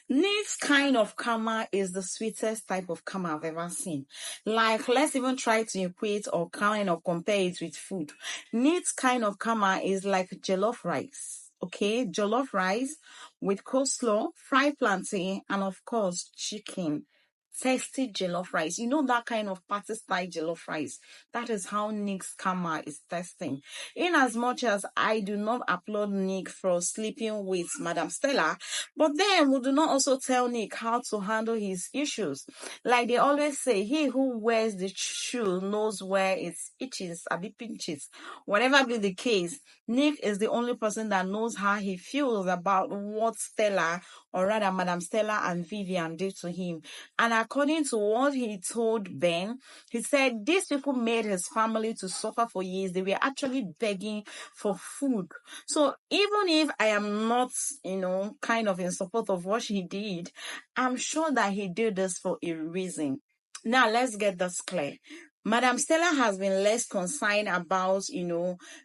Nick's kind of karma is the sweetest type of karma I've ever seen. Like, let's even try to equate or kind of compare it with food. Nick's kind of karma is like jollof rice. Okay, jollof rice with coleslaw, fried plantain, and of course, chicken. Tasty jollof rice. You know that kind of party style jollof rice. That is how Nick's karma is testing. In as much as I do not applaud Nick for sleeping with Madam Stella, but then we do not also tell Nick how to handle his issues. Like they always say, he who wears the shoe knows where it itches, a bit pinches. Whatever be the case, Nick is the only person that knows how he feels about what Stella, or rather Madam Stella and Vivian did to him. And according to what he told Ben, he said these people made his family to suffer for years. They were actually begging for food. So even if I am not, kind of in support of what he did, I'm sure that he did this for a reason. Now let's get this clear. Madam Stella has been less concerned about,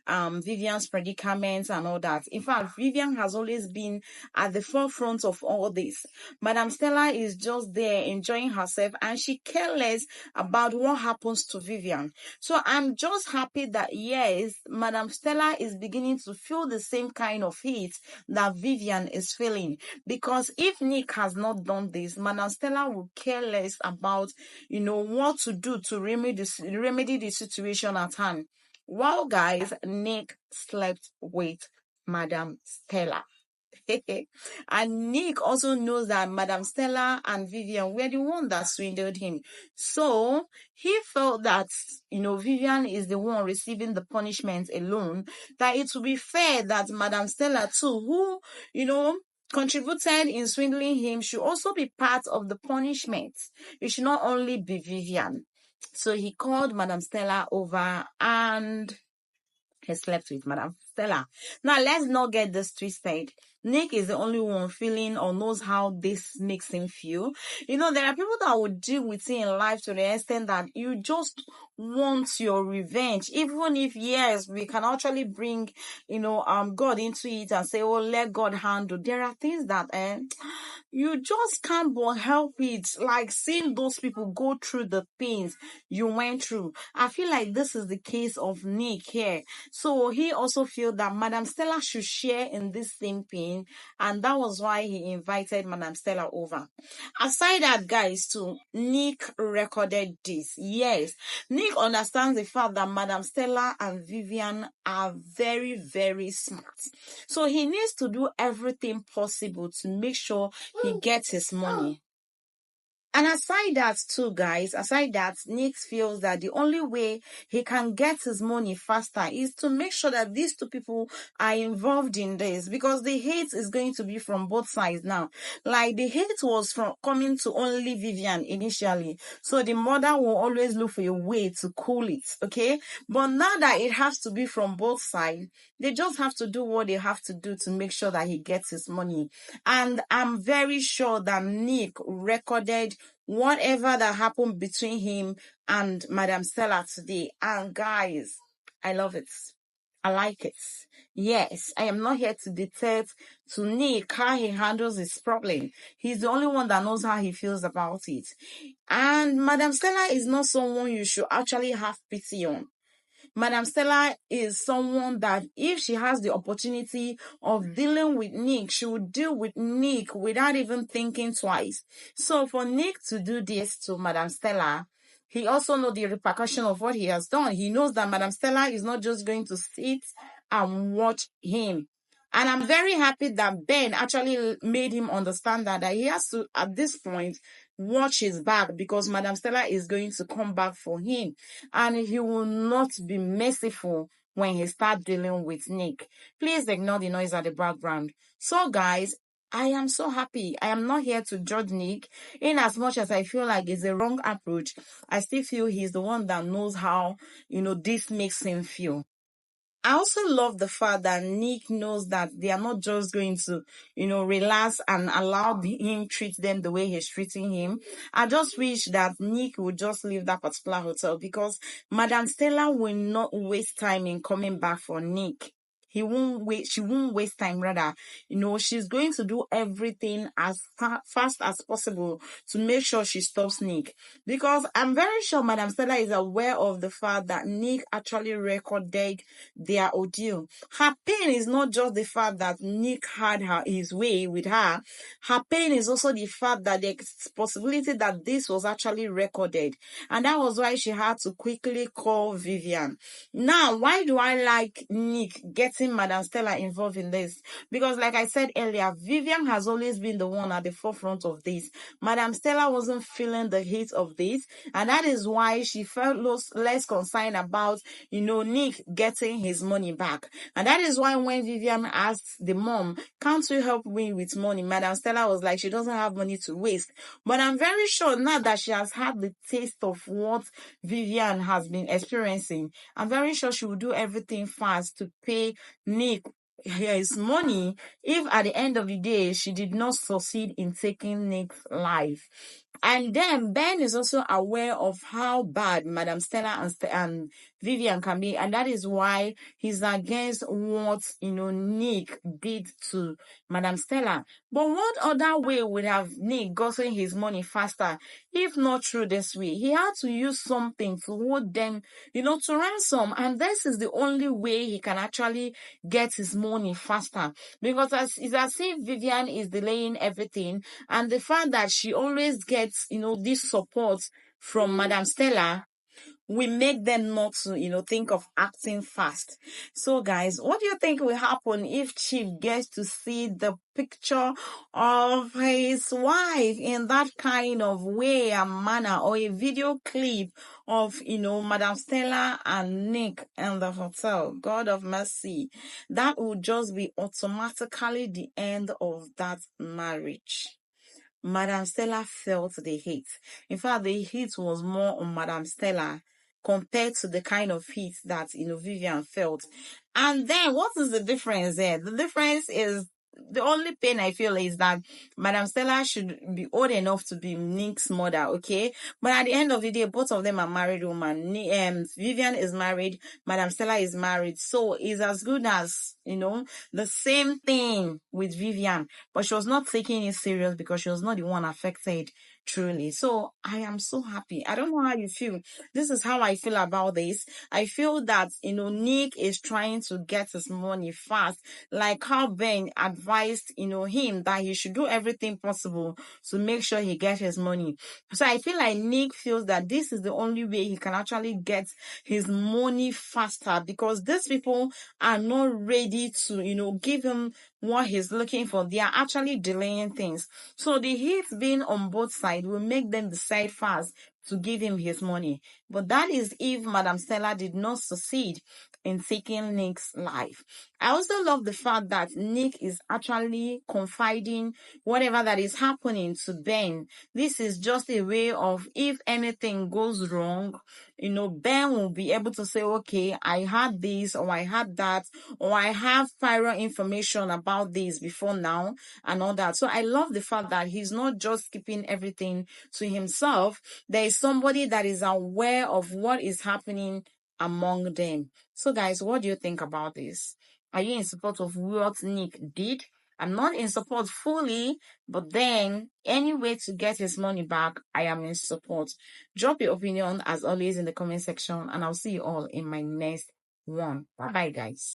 Vivian's predicaments and all that. In fact, Vivian has always been at the forefront of all this. Madam Stella is just there enjoying herself and she cares less about what happens to Vivian. So I'm just happy that, yes, Madam Stella is beginning to feel the same kind of heat that Vivian is feeling. Because if Nick has not done this, Madam Stella will care less about, what to do to remedy the situation at hand. Well, guys, Nick slept with Madam Stella. And Nick also knows that Madam Stella and Vivian were the one that swindled him. So he felt that, Vivian is the one receiving the punishment alone, that it would be fair that Madam Stella too, who, contributed in swindling him, should also be part of the punishment. It should not only be Vivian. So he called Madam Stella over and he slept with Madam Stella. Now, let's not get this twisted. Nick is the only one feeling or knows how this makes him feel. There are people that would deal with it in life to the extent that you just want your revenge. Even if, yes, we can actually bring, God into it and say, oh, let God handle. There are things that you just can't but help it. Like seeing those people go through the pains you went through. I feel like this is the case of Nick here. So he also feels that Madam Stella should share in this same pain, and that was why he invited Madam Stella over. Aside that, guys, too, Nick recorded this. Yes, Nick understands the fact that Madam Stella and Vivian are very, very smart. So he needs to do everything possible to make sure he gets his money. And aside that, Nick feels that the only way he can get his money faster is to make sure that these two people are involved in this, because the hate is going to be from both sides now. Like the hate was from coming to only Vivian initially. So the mother will always look for a way to cool it, okay? But now that it has to be from both sides, they just have to do what they have to do to make sure that he gets his money. And I'm very sure that Nick recorded whatever that happened between him and Madam Stella today. And guys, I love it. I like it. Yes, I am not here to dictate to Nick how he handles his problem. He's the only one that knows how he feels about it. And Madam Stella is not someone you should actually have pity on. Madam Stella is someone that if she has the opportunity of dealing with Nick, she would deal with Nick without even thinking twice. So for Nick to do this to Madam Stella, he also knows the repercussion of what he has done. He knows that Madam Stella is not just going to sit and watch him. And I'm very happy that Ben actually made him understand that he has to, at this point, watch his back, because Madam Stella is going to come back for him. And he will not be merciful when he starts dealing with Nick. Please ignore the noise at the background. So guys, I am so happy. I am not here to judge Nick. In as much as I feel like it's a wrong approach, I still feel he's the one that knows how, this makes him feel. I also love the fact that Nick knows that they are not just going to, relax and allow him treat them the way he's treating him. I just wish that Nick would just leave that particular hotel, because Madam Stella will not waste time in coming back for Nick. she won't waste time. Rather, she's going to do everything as fast as possible to make sure she stops Nick. Because I'm very sure Madam Stella is aware of the fact that Nick actually recorded their ordeal. Her pain is not just the fact that Nick had his way with her. Her pain is also the fact that there's possibility that this was actually recorded. And that was why she had to quickly call Vivian. Now, why do I like Nick getting Madam Stella involved in this? Because like I said earlier, Vivian has always been the one at the forefront of this. Madam Stella wasn't feeling the heat of this, and that is why she felt less concerned about, Nick getting his money back. And that is why when Vivian asked the mom, can't you help me with money? Madam Stella was like, she doesn't have money to waste. But I'm very sure now that she has had the taste of what Vivian has been experiencing, I'm very sure she will do everything fast to pay Nick his money if at the end of the day she did not succeed in taking Nick's life. And then Ben is also aware of how bad Madam Stella and Vivian can be, and that is why he's against what Nick did to Madam Stella. But what other way would have Nick gotten his money faster if not through this way? He had to use something to hold them, to ransom, and this is the only way he can actually get his money faster. Because it's as if Vivian is delaying everything, and the fact that she always gets this support from Madam Stella, we make them not to, think of acting fast. So guys, what do you think will happen if Chief gets to see the picture of his wife in that kind of way and manner, or a video clip of, Madam Stella and Nick in the hotel? God of mercy. That would just be automatically the end of that marriage. Madam Stella felt the heat. In fact, the heat was more on Madam Stella compared to the kind of heat that Vivian felt. And then what is the difference there? The difference is, the only pain I feel is that Madam Stella should be old enough to be Nick's mother, okay? But at the end of the day, both of them are married women. Vivian is married, Madam Stella is married. So it's as good as, the same thing with Vivian. But she was not taking it serious because she was not the one affected truly. So I am so happy. I don't know how you feel. This is how I feel about this. I feel that, Nick is trying to get his money fast, like how Ben advised, him that he should do everything possible to make sure he gets his money. So I feel like Nick feels that this is the only way he can actually get his money faster, because these people are not ready to, give him what he's looking for. They are actually delaying things. So the heat being on both sides will make them decide fast to give him his money. But that is if Madam Stella did not succeed in taking Nick's life. I also love the fact that Nick is actually confiding whatever that is happening to Ben. This is just a way of, if anything goes wrong, Ben will be able to say, okay, I had this, or I had that, or I have prior information about this before now, and all that. So I love the fact that he's not just keeping everything to himself. There is somebody that is aware of what is happening among them. So guys, what do you think about this? Are you in support of what Nick did? I'm not in support fully, but then any way to get his money back, I am in support. Drop your opinion as always in the comment section, and I'll see you all in my next one. Bye bye guys.